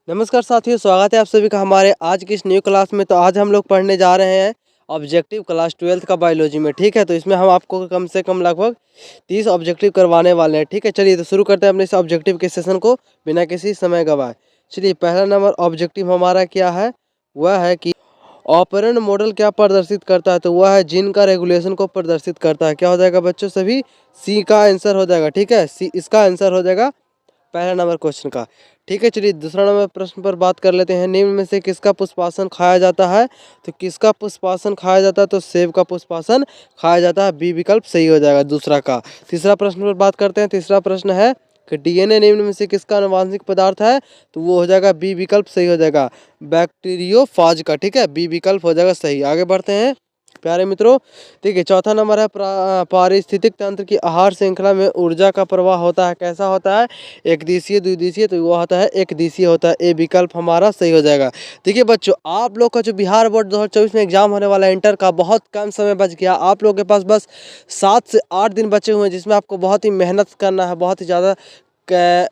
नमस्कार साथियों, स्वागत है आप सभी का हमारे आज की इस न्यू क्लास में। तो आज हम लोग पढ़ने जा रहे हैं ऑब्जेक्टिव क्लास 12th का बायोलॉजी में। ठीक है, तो इसमें हम आपको कम से कम लगभग 30 ऑब्जेक्टिव करवाने वाले हैं। ठीक है, चलिए तो शुरू करते हैं अपने इस ऑब्जेक्टिव के सेशन को बिना किसी समय गवाए। चलिए, पहला नंबर ऑब्जेक्टिव हमारा क्या है, वह है कि ऑपरेंट मॉडल क्या प्रदर्शित करता है। तो वह है जीन का रेगुलेशन को प्रदर्शित करता है। क्या हो जाएगा बच्चों, सभी सी का आंसर हो जाएगा। ठीक है, सी इसका आंसर हो जाएगा पहला नंबर क्वेश्चन का। ठीक है, चलिए दूसरा नंबर प्रश्न पर बात कर लेते हैं। निम्न में से किसका पुष्पासन खाया जाता है। तो किसका पुष्पासन खाया जाता है, तो सेब का पुष्पासन खाया जाता है। बी विकल्प सही हो जाएगा दूसरा का। तीसरा प्रश्न पर बात करते हैं। तीसरा प्रश्न है कि डीएनए निम्न में से किसका आनुवांशिक पदार्थ है। तो वो हो जाएगा बी विकल्प सही हो जाएगा, बैक्टीरियोफाज का। ठीक है, बी विकल्प हो जाएगा सही। आगे बढ़ते हैं प्यारे मित्रों। ठीक है, चौथा नंबर है पारिस्थितिक तंत्र की आहार श्रृंखला में ऊर्जा का प्रवाह होता है। कैसा होता है, एक दिशीय द्विदिशीय। तो वो होता है एक दिशीय होता है। ए विकल्प हमारा सही हो जाएगा। देखिए बच्चों, आप लोग का जो बिहार बोर्ड 2024 में एग्जाम होने वाला है इंटर का, बहुत कम समय बच गया। आप लोगों के पास बस 7 से 8 दिन बचे हुए हैं, जिसमें आपको बहुत ही मेहनत करना है, बहुत ही ज़्यादा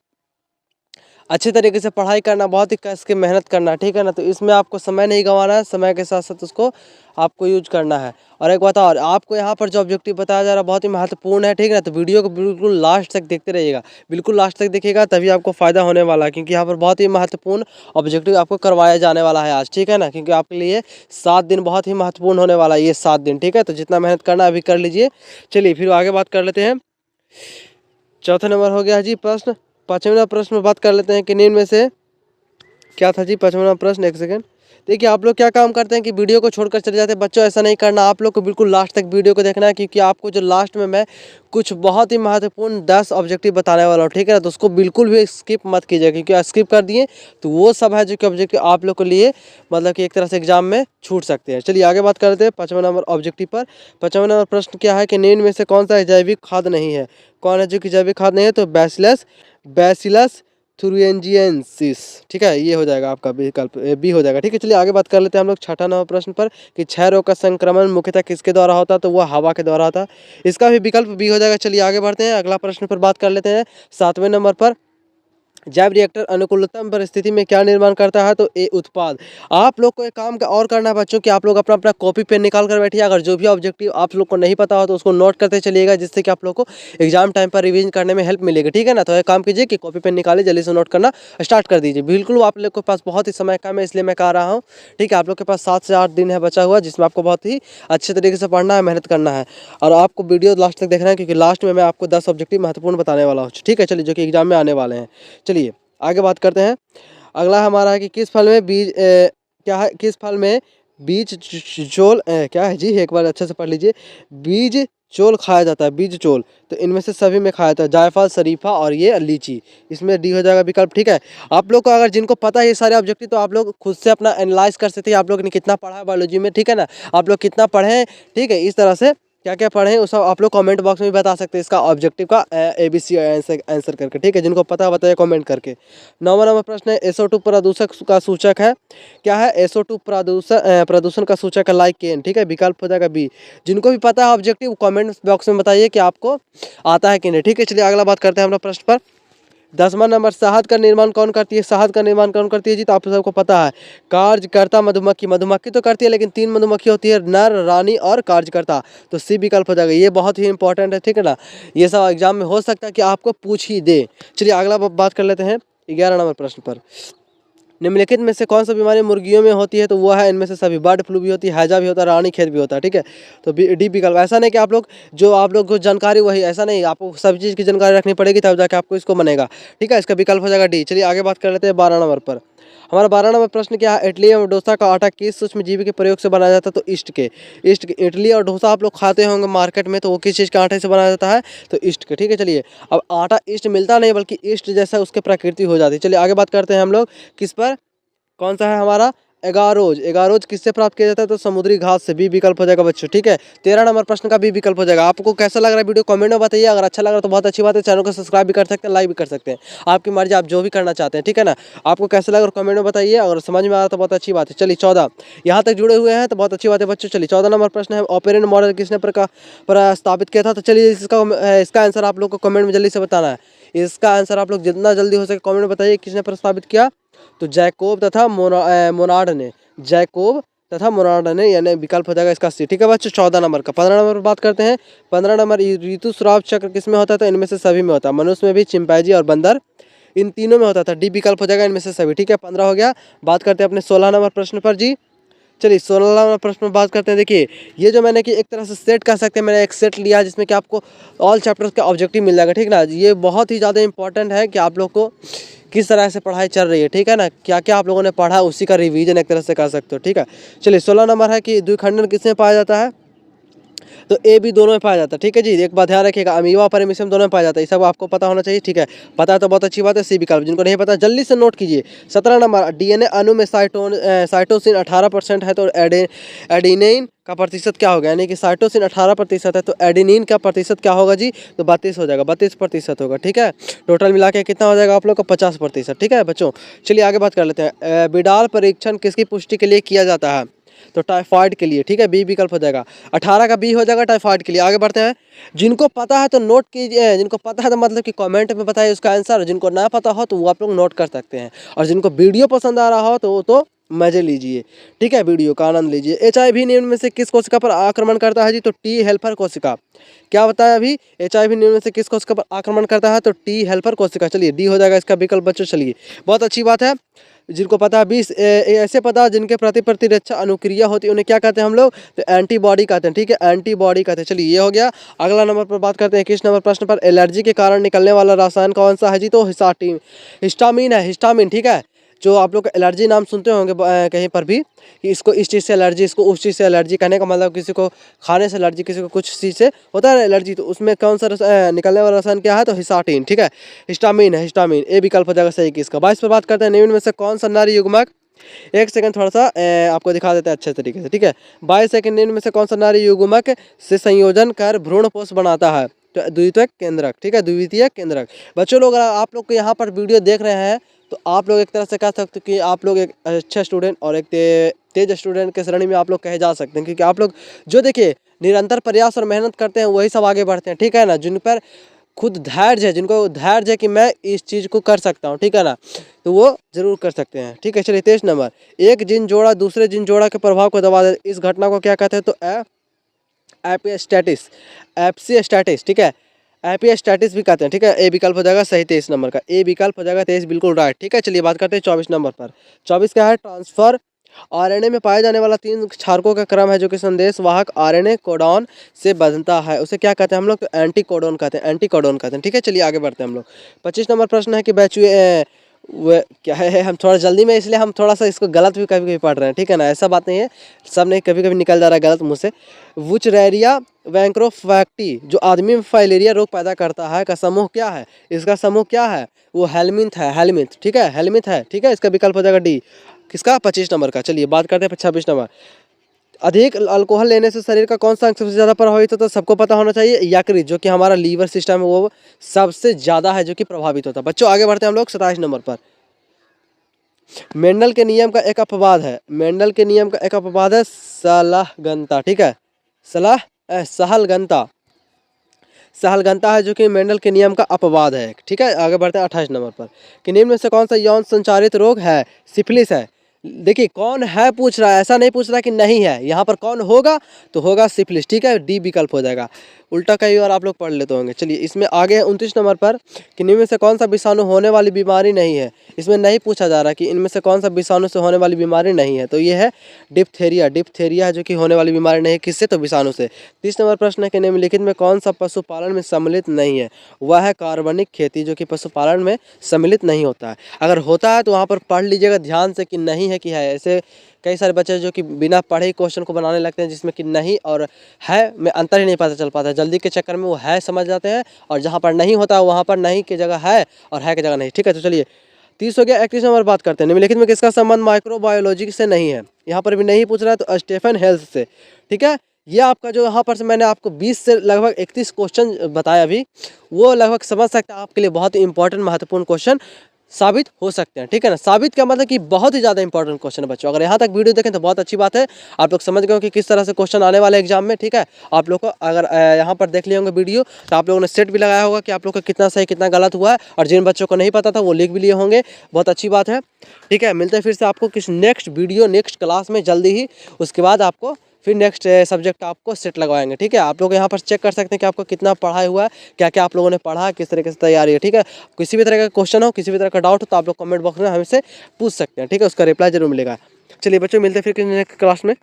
अच्छे तरीके से पढ़ाई करना, बहुत ही कस के मेहनत करना है। ठीक है ना, तो इसमें आपको समय नहीं गंवाना है, समय के साथ साथ उसको आपको यूज करना है। और एक बात और, आपको यहाँ पर जो ऑब्जेक्टिव बताया जा रहा है बहुत ही महत्वपूर्ण है। ठीक है ना, तो वीडियो को बिल्कुल लास्ट तक देखते रहिएगा, बिल्कुल लास्ट तक देखिएगा, तभी आपको फ़ायदा होने वाला है। क्योंकि यहाँ पर बहुत ही महत्वपूर्ण ऑब्जेक्टिव आपको करवाया जाने वाला है आज। ठीक है ना, क्योंकि आपके लिए 7 दिन बहुत ही महत्वपूर्ण होने वाला है, ये 7 दिन। ठीक है, तो जितना मेहनत करना है अभी कर लीजिए। चलिए फिर आगे बात कर लेते हैं। चौथा नंबर हो गया जी प्रश्न। पाँचवें प्रश्न में बात कर लेते हैं कि निम्न में से क्या था जी पाँचवां प्रश्न। एक सेकंड। देखिए, आप लोग क्या काम करते हैं कि वीडियो को छोड़कर चले जाते हैं। बच्चों ऐसा नहीं करना, आप लोग को बिल्कुल लास्ट तक वीडियो को देखना है, क्योंकि आपको जो लास्ट में मैं कुछ बहुत ही महत्वपूर्ण 10 ऑब्जेक्टिव बताने वाला हूँ। ठीक है ना, तो उसको बिल्कुल भी स्किप मत कीजिए, क्योंकि स्किप कर दिए तो वो सब है जो कि ऑब्जेक्टिव आप लोग के लिए मतलब कि एक तरह से एग्जाम में छूट सकते हैं। चलिए आगे बात करते हैं 5वां नंबर ऑब्जेक्टिव पर। 5वां नंबर प्रश्न क्या है कि निम्न में से कौन सा जैविक खाद नहीं है। कौन है जो कि जैविक खाद नहीं है, तो बैसिलस बैसिलस थुरिंजिएंसिस। ठीक है, ये हो जाएगा आपका विकल्प बी हो जाएगा। ठीक है, चलिए आगे बात कर लेते हैं हम लोग 6ठा नंबर प्रश्न पर कि क्षय रोग का संक्रमण मुख्यतः किसके द्वारा होता है। तो वह हवा के द्वारा होता है। इसका भी विकल्प बी हो जाएगा। चलिए आगे बढ़ते हैं, अगला प्रश्न पर बात कर लेते हैं। 7वें नंबर पर जैव रिएक्टर अनुकूलतम परिस्थिति में क्या निर्माण करता है। तो ए उत्पाद। आप लोग को एक काम और करना है बच्चों कि आप लोग अपना अपना कॉपी पेन निकाल कर बैठिए। अगर जो भी ऑब्जेक्टिव आप लोग को नहीं पता हो तो उसको नोट करते चलिएगा, जिससे कि आप लोग को एग्जाम टाइम पर रिवीजन करने में हेल्प मिलेगी। ठीक है ना, तो एक काम कीजिए कि कॉपी पेन निकालिए, जल्दी से नोट करना स्टार्ट कर दीजिए। बिल्कुल आप लोग के पास बहुत ही समय कम है, इसलिए मैं कह रहा हूँ। ठीक है, आप लोग के पास 7 से 8 दिन है बचा हुआ, जिसमें आपको बहुत ही अच्छे तरीके से पढ़ना है, मेहनत करना है, और आपको वीडियो लास्ट तक देखना है, क्योंकि लास्ट में मैं आपको 10 ऑब्जेक्टिव महत्वपूर्ण बताने वाला हूँ। ठीक है, चलिए जो कि एग्जाम में आने वाले हैं। चलिए आगे बात करते हैं। अगला हमारा है कि किस फल में बीज क्या है, किस फल में बीज चोल क्या है जी, एक बार अच्छे से पढ़ लीजिए। बीज चोल खाया जाता है, बीज चोल। तो इनमें से सभी में खाया जाता है, जायफल, शरीफा और ये लीची। इसमें डी हो जाएगा विकल्प। ठीक है, आप लोग को अगर जिनको पता है ये सारे ऑब्जेक्टिव, तो आप लोग खुद से अपना एनालाइज कर सकते हैं, आप लोग ने कितना पढ़ा है बायोलॉजी में। ठीक है ना, आप लोग कितना पढ़े हैं। ठीक है, इस तरह से क्या क्या पढ़े हैं वो सब आप लोग कमेंट बॉक्स में भी बता सकते हैं, इसका ऑब्जेक्टिव का ABC आंसर करके। ठीक है, जिनको पता है बताइए कमेंट करके। 9वां नंबर प्रश्न है SO2 प्रदूषक का सूचक है। क्या है, SO2 प्रदूषण का सूचक है लाइकेन। ठीक है, विकल्प हो जाएगा बी। जिनको भी पता है ऑब्जेक्टिव कमेंट बॉक्स में बताइए कि आपको आता है कि नहीं। ठीक है, चलिए अगला बात करते हैं हम लोग प्रश्न पर। 10वां नंबर, शहद का निर्माण कौन करती है। शहद का निर्माण कौन करती है जी, तो आप सबको पता है, कार्यकर्ता मधुमक्खी। मधुमक्खी तो करती है, लेकिन 3 मधुमक्खी होती है, नर, रानी और कार्यकर्ता। तो सी विकल्प हो जाएगा। ये बहुत ही इंपॉर्टेंट है। ठीक है ना, ये सब एग्जाम में हो सकता है कि आपको पूछ ही दे। चलिए अगला बात कर लेते हैं 11 नंबर प्रश्न पर। निम्नलिखित में से कौन सा बीमारी मुर्गियों में होती है। तो वो है इनमें से सभी, बर्ड फ्लू भी होती है, हैजा भी होता है, रानीखेत भी होता है। ठीक है, तो डी विकल्प। ऐसा नहीं कि आप लोग को जानकारी वही, ऐसा नहीं, आपको सभी चीज़ की जानकारी रखनी पड़ेगी, तब जाके आपको इसको बनेगा। ठीक है, इसका विकल्प हो जाएगा डी। चलिए आगे बात कर लेते हैं 12 नंबर पर। हमारा 12 नंबर प्रश्न क्या है, इडली और डोसा का आटा किस सूक्ष्म जीवी के प्रयोग से बनाया जाता है। तो ईस्ट के। इडली और डोसा आप लोग खाते होंगे मार्केट में, तो वो किस चीज़ के आटे से बनाया जाता है। तो ईस्ट के। ठीक है, चलिए अब आटा ईस्ट मिलता नहीं, बल्कि ईस्ट जैसा उसकी प्रकृति हो जाती है। चलिए आगे बात करते हैं हम लोग किस पर, कौन सा है हमारा एगारोज। एगारोज किससे प्राप्त किया जाता है। तो समुद्री घास से, बी विकल्प हो जाएगा बच्चों। ठीक है, 13 नंबर प्रश्न का बी विकल्प हो जाएगा। आपको कैसा लग रहा है वीडियो कमेंट में बताइए। अगर अच्छा लग रहा है तो बहुत अच्छी बात है, चैनल को सब्सक्राइब भी कर सकते हैं, लाइक भी कर सकते हैं, आपकी मर्जी, आप जो भी करना चाहते हैं। ठीक है ना, आपको कैसा लग रहा है कमेंट में बताइए। अगर समझ में आ रहा है तो बहुत अच्छी बात है। चलिए 14 यहाँ तक जुड़े हुए हैं तो बहुत अच्छी बात है बच्चों। चलिए 14 नंबर प्रश्न है, ऑपरेंट मॉडल किसने प्रस्तावित किया था। तो चलिए इसका आंसर आप लोग को कमेंट में जल्दी से बताना है। इसका आंसर आप लोग जितना जल्दी हो सके कमेंट में बताइए, किसने प्रस्तावित किया। तो जैकोब तथा मोनार्ड ने, जैकोब तथा मोनार्ड ने, यानी विकल्प हो जाएगा इसका सी। ठीक है बच्चों, 14 नंबर का। 15 नंबर पर बात करते हैं। 15 नंबर ऋतुस्राव चक्र किस में होता है? तो इनमें से सभी में होता है, मनुष्य में भी, चिंपैंजी और बंदर, इन तीनों में होता था। डी विकल्प हो जाएगा इनमें से सभी। ठीक है, 15 हो गया। बात करते हैं अपने 16 नंबर प्रश्न पर जी। चलिए 16 नंबर प्रश्न में बात करते हैं। देखिए ये जो मैंने कि एक तरह से सेट कह सकते हैं, मैंने एक सेट लिया जिसमें कि आपको ऑल चैप्टर्स का ऑब्जेक्टिव मिल जाएगा। ठीक ना, ये बहुत ही ज़्यादा इंपॉर्टेंट है कि आप लोग को किस तरह से पढ़ाई चल रही है। ठीक है ना, क्या क्या आप लोगों ने पढ़ा उसी का रिवीजन एक तरह से कर सकते हो। ठीक है, चलिए 16 नंबर है कि द्विखंडन किसमें पाया जाता है? तो ए बी दोनों में पाया जाता है। ठीक है जी, एक बात ध्यान रखिएगा, अमीबा परिमिशियम दोनों में पाया जाता है, ये सब आपको पता होना चाहिए। ठीक है, पता है तो बहुत अच्छी बात है। सी विकल्प, जिनको नहीं पता जल्दी से नोट कीजिए। 17 नंबर, डीएनए अणु में साइटोसिन 18% है, तो एडेनिन का प्रतिशत क्या होगा? यानी कि साइटोसिन 18% है, तो एडेनिन का प्रतिशत क्या होगा जी? तो 32 हो जाएगा, 32% होगा। ठीक है, टोटल मिला के कितना हो जाएगा आप लोग का? 50%। ठीक है बच्चों, चलिए आगे बात कर लेते हैं। बिडाल परीक्षण किसकी पुष्टि के लिए किया जाता है? तो टाइफाइड के लिए। ठीक है, बी विकल्प हो जाएगा। 18 का बी हो जाएगा टाइफाइड के लिए। आगे बढ़ते हैं। जिनको पता है तो नोट कीजिए, जिनको पता है तो मतलब कि कमेंट में बताइए उसका आंसर, जिनको ना पता हो तो वो आप लोग नोट कर सकते हैं, और जिनको वीडियो पसंद आ रहा हो तो वो तो मजे लीजिए। ठीक है, वीडियो का आनंद लीजिए। HIV निम्न में से किस कोशिका पर आक्रमण करता है जी? तो टी हेल्पर कोशिका। क्या बताया अभी? HIV निम्न में से किस कोशिका पर आक्रमण करता है? तो टी हेल्पर कोशिका। चलिए डी हो जाएगा इसका विकल्प बच्चों। चलिए बहुत अच्छी बात है। जिनको पता है 20 ऐसे पदार्थ जिनके प्रति प्रतिरक्षा अनुक्रिया होती है उन्हें क्या कहते हैं हम लोग? तो एंटीबॉडी कहते हैं। ठीक है, एंटीबॉडी कहते हैं। चलिए ये हो गया। अगला नंबर पर बात करते हैं 21 नंबर प्रश्न पर। एलर्जी के कारण निकलने वाला रसायन कौन सा है जी? तो हिस्टामिन है, हिस्टामिन। ठीक है, जो आप लोग एलर्जी नाम सुनते होंगे कहीं पर भी, कि इसको इस चीज़ से एलर्जी, इसको उस चीज़ से एलर्जी, कहने का मतलब किसी को खाने से एलर्जी, किसी को कुछ चीज़ से होता है एलर्जी, तो उसमें कौन सा निकलने वाला रसायन क्या है? तो हिस्टामिन। ठीक है, हिस्टामिन है, हिस्टामिन। ए विकल्प हो जाएगा सही किसका। 22 पर बात करते हैं। निम्न में से कौन सा नारी युग्मक, एक सेकंड थोड़ा सा आपको दिखा देते हैं अच्छे तरीके से। ठीक है, 22 सेकंड, निम्न में से कौन सा नारी युग्मक से संयोजन कर भ्रूणपोष बनाता है? तो द्वितीयक केंद्रक। ठीक है, द्वितीयक केंद्रक। बच्चों लोग, अगर आप लोग को यहाँ पर वीडियो देख रहे हैं तो आप लोग एक तरह से कह सकते हो कि आप लोग एक अच्छे स्टूडेंट और एक तेज स्टूडेंट के श्रेणी में आप लोग कहे जा सकते हैं, क्योंकि आप लोग जो देखिए निरंतर प्रयास और मेहनत करते हैं वही सब आगे बढ़ते हैं। ठीक है ना, जिन पर खुद धैर्य है, जिनको धैर्य है कि मैं इस चीज़ को कर सकता हूँ, ठीक है ना, तो वो जरूर कर सकते हैं। ठीक है, चलिए 23 नंबर। एक जिन जोड़ा दूसरे जिन जोड़ा के प्रभाव को दबा दे, इस घटना को क्या कहते हैं? तो एपिस्टेटिस, एप्सिस्टेटिस। ठीक है, एपिस्टेटिस भी कहते हैं। ठीक है, ए विकल्प हो जाएगा सही 23 नंबर का। ए विकल्प हो जाएगा 23, बिल्कुल राइट। ठीक है, चलिए बात करते हैं 24 नंबर पर। 24 क्या है? ट्रांसफर आरएनए में पाए जाने वाला 3 क्षारकों का क्रम है जो कि संदेश वाहक आरएनए कोडॉन से बंधता है, उसे क्या कहते हैं हम लोग? तो एंटी कोडॉन कहते हैं, एंटी कोडॉन कहते हैं। ठीक है, चलिए आगे बढ़ते हैं हम लोग। 25 नंबर प्रश्न है कि वो क्या है, हम थोड़ा जल्दी में इसलिए हम थोड़ा सा इसको गलत भी कभी कभी पढ़ रहे हैं। ठीक है ना, ऐसा बात नहीं है, सब नहीं, कभी कभी निकल जा रहा है गलत मुँह से। वुचरेरिया वैंक्रोफैक्टी जो आदमी में फाइलेरिया रोग पैदा करता है का समूह क्या है? इसका समूह क्या है? वो हेलमिंथ है, हेलमिंथ। ठीक है, हेलमिंथ है। ठीक है, इसका विकल्प हो जाएगा डी। किसका? 25 नंबर का। चलिए बात करते हैं 26 नंबर। अधिक अल्कोहल लेने से शरीर का कौन सा अंग सबसे ज़्यादा प्रभावित होता है? सबको पता होना चाहिए, यकृत, जो कि हमारा लीवर सिस्टम है वो सबसे ज़्यादा है जो कि प्रभावित होता है। बच्चों आगे बढ़ते हैं हम लोग 27 नंबर पर। मेंडल के नियम का एक अपवाद है, मेंडल के नियम का एक अपवाद है सलहगनता। ठीक है, सहलगनता, सहलगनता है जो कि मेंडल के नियम का अपवाद है। ठीक है, आगे बढ़ते हैं 28 नंबर पर। कि निम्न में से कौन सा यौन संचारित रोग है? सिफिलिस है। देखिए कौन है पूछ रहा है, ऐसा नहीं पूछ रहा कि नहीं है, यहाँ पर कौन होगा? तो होगा सिफिलिस। ठीक है, डी विकल्प हो जाएगा। उल्टा कई बार आप लोग पढ़ लेते होंगे। चलिए इसमें आगे है 29 नंबर पर। कि इनमें से कौन सा विषाणु होने वाली बीमारी नहीं है? इसमें नहीं पूछा जा रहा कि इनमें से कौन सा विषाणु से होने वाली बीमारी नहीं है, तो ये है डिप्थेरिया। डिप्थेरिया है जो कि होने वाली बीमारी नहीं है, किससे? तो विषाणु से। 30 नंबर प्रश्न है कि निम्नलिखित में कौन सा पशुपालन में सम्मिलित नहीं है? वह है कार्बनिक खेती, जो कि पशुपालन में सम्मिलित नहीं होता है। अगर होता है तो वहाँ पर पढ़ लीजिएगा ध्यान से कि नहीं है कि है। ऐसे कई सारे बच्चे जो कि बिना पढ़े ही क्वेश्चन को बनाने लगते हैं, जिसमें कि नहीं और है में अंतर ही नहीं पता चल पाता है। जल्दी के चक्कर में वो है समझ जाते हैं, और जहाँ पर नहीं होता वहाँ पर नहीं की जगह है और है की जगह नहीं। ठीक है, तो चलिए 30 हो गया। 31 नंबर बात करते हैं। निम्नलिखित में किसका संबंध माइक्रोबायोलॉजी से नहीं है? यहाँ पर भी नहीं पूछ रहा है, तो स्टेफन हेल्थ से। ठीक है, ये आपका जो यहाँ पर से मैंने आपको 20 से लगभग 31 क्वेश्चन बताया अभी, वो लगभग समझ सकते हैं आपके लिए बहुत ही इंपॉर्टेंट महत्वपूर्ण क्वेश्चन साबित हो सकते हैं, ठीक है ना। साबित का मतलब कि बहुत ही ज़्यादा इंपॉर्टेंट क्वेश्चन है बच्चों। अगर यहाँ तक वीडियो देखें तो बहुत अच्छी बात है, आप लोग समझ गए हो कि किस तरह से क्वेश्चन आने वाले एग्जाम में, ठीक है। आप लोग को अगर यहाँ पर देख लिए होंगे वीडियो तो आप लोगों ने सेट भी लगाया होगा कि आप लोग का कितना सही कितना गलत हुआ है, और जिन बच्चों को नहीं पता था वो लिख भी लिए होंगे, बहुत अच्छी बात है, ठीक है। मिलते हैं फिर से आपको किस नेक्स्ट वीडियो नेक्स्ट क्लास में जल्दी ही, उसके बाद आपको फिर नेक्स्ट सब्जेक्ट आपको सेट लगवाएंगे, ठीक है। आप लोग यहाँ पर चेक कर सकते हैं कि आपको कितना पढ़ाई हुआ है, क्या क्या आप लोगों ने पढ़ा, किस तरीके से तैयारी है, ठीक है। किसी भी तरह का क्वेश्चन हो, किसी भी तरह का डाउट हो तो आप लोग कमेंट बॉक्स में हमसे पूछ सकते हैं, ठीक है। उसका रिप्लाई जरूर मिलेगा। चलिए बच्चों, मिलते हैं फिर नेक्स्ट क्लास में।